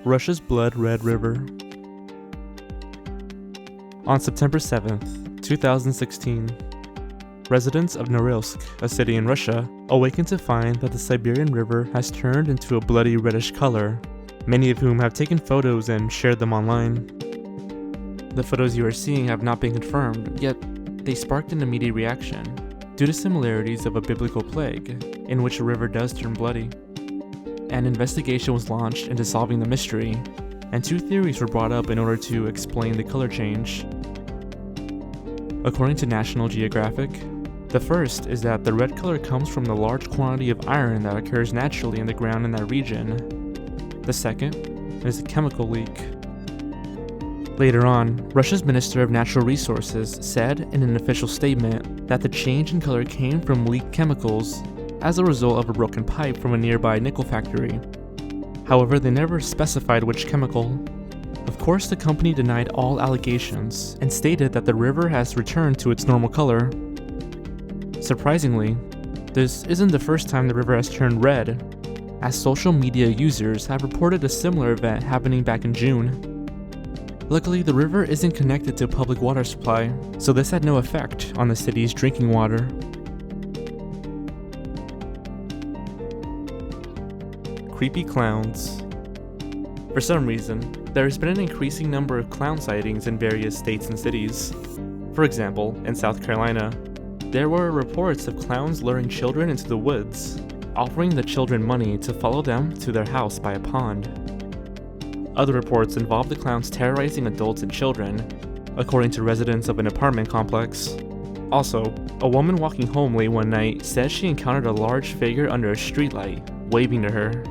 Russia's Blood Red River. On September 7th, 2016, residents of Norilsk, a city in Russia, awakened to find that the Siberian River has turned into a bloody reddish color, many of whom have taken photos and shared them online. The photos you are seeing have not been confirmed, yet they sparked an immediate reaction, due to similarities of a biblical plague, in which a river does turn bloody. An investigation was launched into solving the mystery, and two theories were brought up in order to explain the color change. According to National Geographic, the first is that the red color comes from the large quantity of iron that occurs naturally in the ground in that region. The second is a chemical leak. Later on, Russia's Minister of Natural Resources said in an official statement that the change in color came from leaked chemicals as a result of a broken pipe from a nearby nickel factory. However, they never specified which chemical. Of course, the company denied all allegations and stated that the river has returned to its normal color. Surprisingly, this isn't the first time the river has turned red, as social media users have reported a similar event happening back in June. Luckily, the river isn't connected to a public water supply, so this had no effect on the city's drinking water. Creepy clowns. For some reason, there has been an increasing number of clown sightings in various states and cities. For example, in South Carolina, there were reports of clowns luring children into the woods, offering the children money to follow them to their house by a pond. Other reports involve the clowns terrorizing adults and children, according to residents of an apartment complex. Also, a woman walking home late one night says she encountered a large figure under a streetlight, waving to her.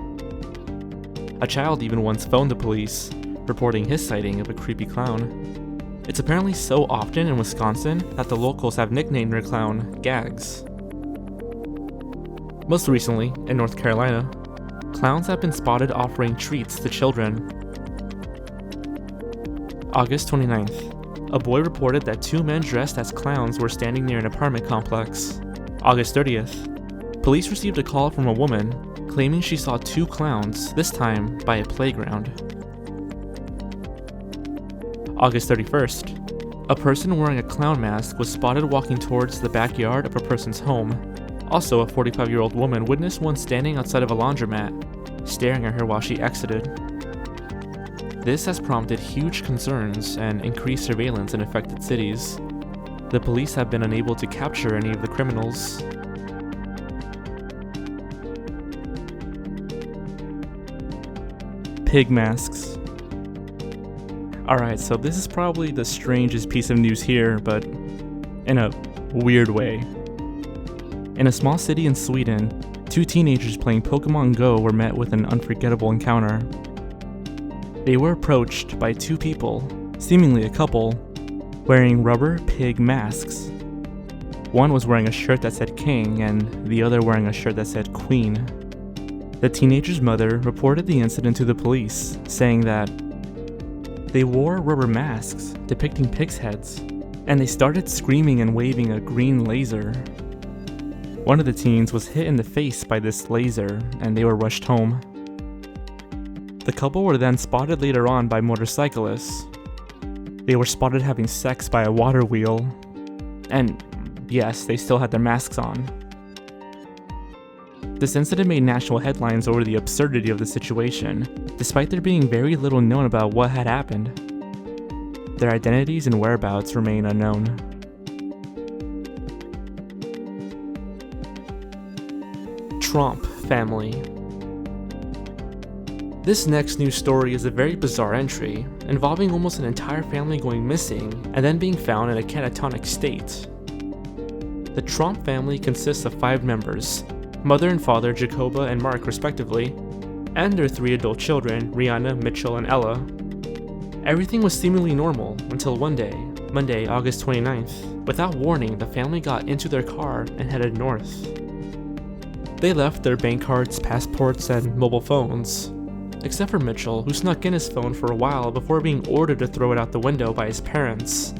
A child even once phoned the police, reporting his sighting of a creepy clown. It's apparently so often in Wisconsin that the locals have nicknamed their clown Gags. Most recently, in North Carolina, clowns have been spotted offering treats to children. August 29th, a boy reported that two men dressed as clowns were standing near an apartment complex. August 30th, police received a call from a woman claiming she saw two clowns, this time by a playground. August 31st, a person wearing a clown mask was spotted walking towards the backyard of a person's home. Also, a 45-year-old woman witnessed one standing outside of a laundromat, staring at her while she exited. This has prompted huge concerns and increased surveillance in affected cities. The police have been unable to capture any of the criminals. Pig masks. Alright, so this is probably the strangest piece of news here, but in a weird way. In a small city in Sweden, two teenagers playing Pokemon Go were met with an unforgettable encounter. They were approached by two people, seemingly a couple, wearing rubber pig masks. One was wearing a shirt that said King, and the other wearing a shirt that said Queen. The teenager's mother reported the incident to the police, saying that they wore rubber masks depicting pigs' heads, and they started screaming and waving a green laser. One of the teens was hit in the face by this laser, and they were rushed home. The couple were then spotted later on by motorcyclists. They were spotted having sex by a water wheel, and yes, they still had their masks on. This incident made national headlines over the absurdity of the situation, despite there being very little known about what had happened. Their identities and whereabouts remain unknown. Trump family. This next news story is a very bizarre entry, involving almost an entire family going missing and then being found in a catatonic state. The Trump family consists of 5 members, mother and father Jacoba and Mark respectively, and their 3 adult children, Rihanna, Mitchell, and Ella. Everything was seemingly normal until one day, Monday, August 29th. Without warning, the family got into their car and headed north. They left their bank cards, passports, and mobile phones, except for Mitchell, who snuck in his phone for a while before being ordered to throw it out the window by his parents.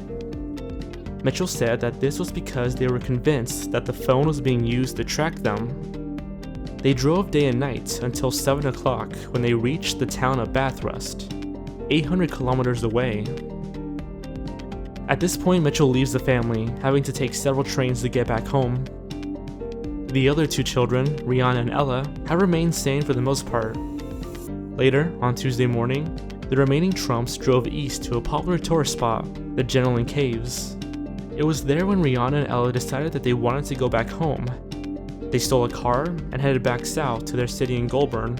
Mitchell said that this was because they were convinced that the phone was being used to track them. They drove day and night until 7 o'clock when they reached the town of Bathurst, 800 kilometers away. At this point, Mitchell leaves the family, having to take several trains to get back home. The other two children, Rihanna and Ella, have remained sane for the most part. Later, on Tuesday morning, the remaining Trumps drove east to a popular tourist spot, the Genelin Caves. It was there when Rihanna and Ella decided that they wanted to go back home. They stole a car and headed back south to their city in Goulburn.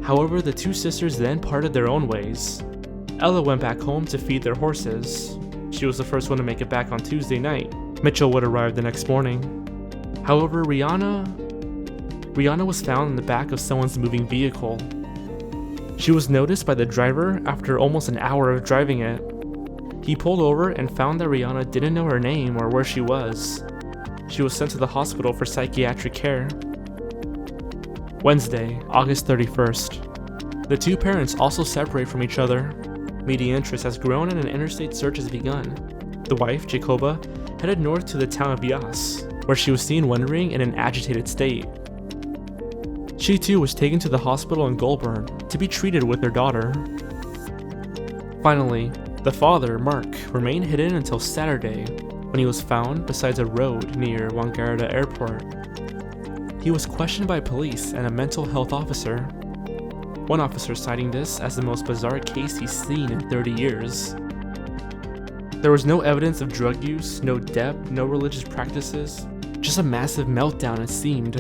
However, the two sisters then parted their own ways. Ella went back home to feed their horses. She was the first one to make it back on Tuesday night. Mitchell would arrive the next morning. However, Rihanna was found in the back of someone's moving vehicle. She was noticed by the driver after almost an hour of driving it. He pulled over and found that Rihanna didn't know her name or where she was. She was sent to the hospital for psychiatric care. Wednesday, August 31st. The two parents also separate from each other. Media interest has grown and an interstate search has begun. The wife, Jacoba, headed north to the town of Yas, where she was seen wandering in an agitated state. She too was taken to the hospital in Goulburn to be treated with their daughter. Finally, the father, Mark, remained hidden until Saturday, when he was found beside a road near Wangaratta Airport. He was questioned by police and a mental health officer. One officer citing this as the most bizarre case he's seen in 30 years. There was no evidence of drug use, no debt, no religious practices, just a massive meltdown it seemed.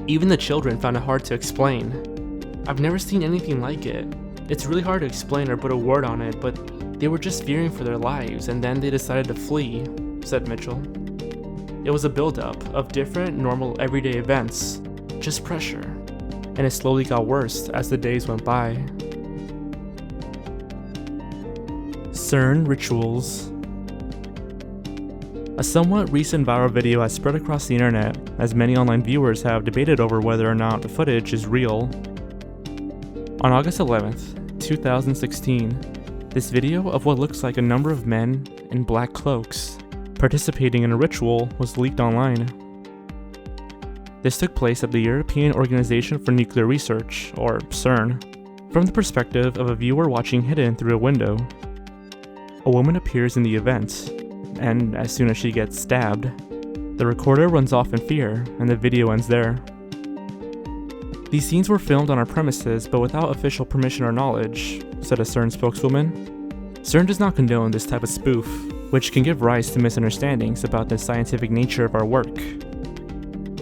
Even the children found it hard to explain. I've never seen anything like it. It's really hard to explain or put a word on it, but they were just fearing for their lives and then they decided to flee, said Mitchell. It was a buildup of different, normal, everyday events, just pressure, and it slowly got worse as the days went by. CERN rituals. A somewhat recent viral video has spread across the internet, as many online viewers have debated over whether or not the footage is real. On August 11th, 2016, this video of what looks like a number of men in black cloaks participating in a ritual was leaked online. This took place at the European Organization for Nuclear Research, or CERN, from the perspective of a viewer watching hidden through a window. A woman appears in the event, and as soon as she gets stabbed, the recorder runs off in fear, and the video ends there. These scenes were filmed on our premises, but without official permission or knowledge, said a CERN spokeswoman. CERN does not condone this type of spoof, which can give rise to misunderstandings about the scientific nature of our work.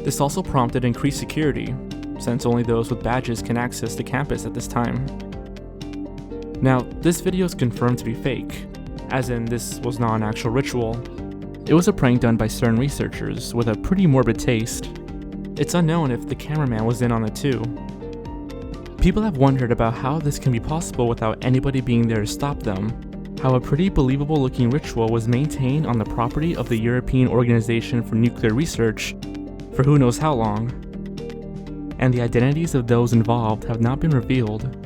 This also prompted increased security, since only those with badges can access the campus at this time. Now, this video is confirmed to be fake, as in this was not an actual ritual. It was a prank done by CERN researchers with a pretty morbid taste. It's unknown if the cameraman was in on it too. People have wondered about how this can be possible without anybody being there to stop them, how a pretty believable looking ritual was maintained on the property of the European Organization for Nuclear Research for who knows how long, and the identities of those involved have not been revealed.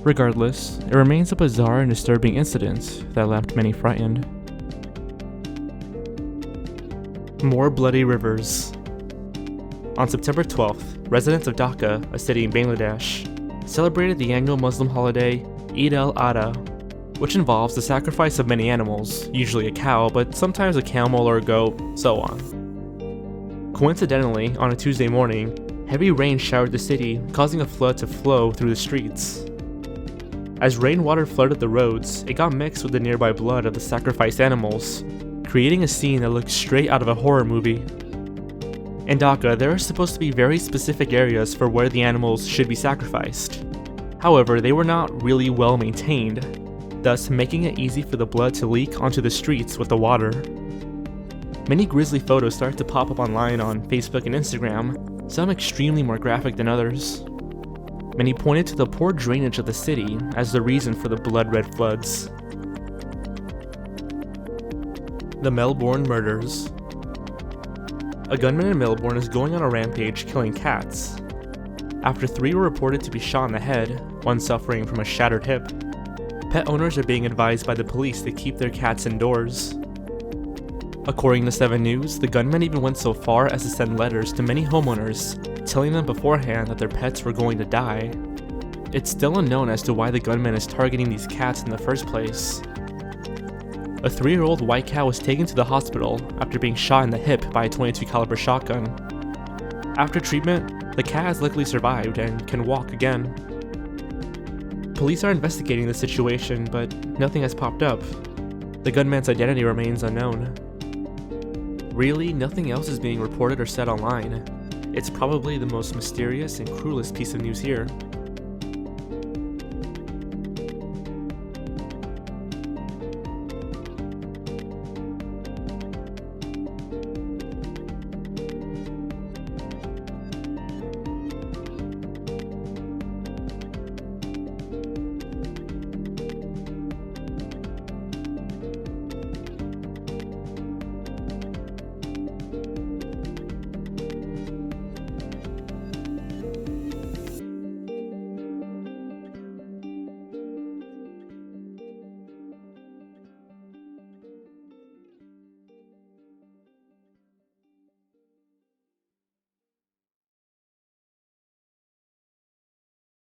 Regardless, it remains a bizarre and disturbing incident that left many frightened. More bloody rivers. On September 12th, residents of Dhaka, a city in Bangladesh, celebrated the annual Muslim holiday Eid al-Adha, which involves the sacrifice of many animals, usually a cow, but sometimes a camel or a goat, so on. Coincidentally, on a Tuesday morning, heavy rain showered the city, causing a flood to flow through the streets. As rainwater flooded the roads, it got mixed with the nearby blood of the sacrificed animals, creating a scene that looked straight out of a horror movie. In Dhaka, there are supposed to be very specific areas for where the animals should be sacrificed. However, they were not really well maintained, thus making it easy for the blood to leak onto the streets with the water. Many grisly photos started to pop up online on Facebook and Instagram, some extremely more graphic than others. Many pointed to the poor drainage of the city as the reason for the blood-red floods. The Melbourne murders. A gunman in Melbourne is going on a rampage killing cats. After 3 were reported to be shot in the head, one suffering from a shattered hip, pet owners are being advised by the police to keep their cats indoors. According to 7 News, the gunman even went so far as to send letters to many homeowners telling them beforehand that their pets were going to die. It's still unknown as to why the gunman is targeting these cats in the first place. A 3-year-old white cat was taken to the hospital after being shot in the hip by a .22 caliber shotgun. After treatment, the cat has luckily survived and can walk again. Police are investigating the situation, but nothing has popped up. The gunman's identity remains unknown. Really, nothing else is being reported or said online. It's probably the most mysterious and cruelest piece of news here.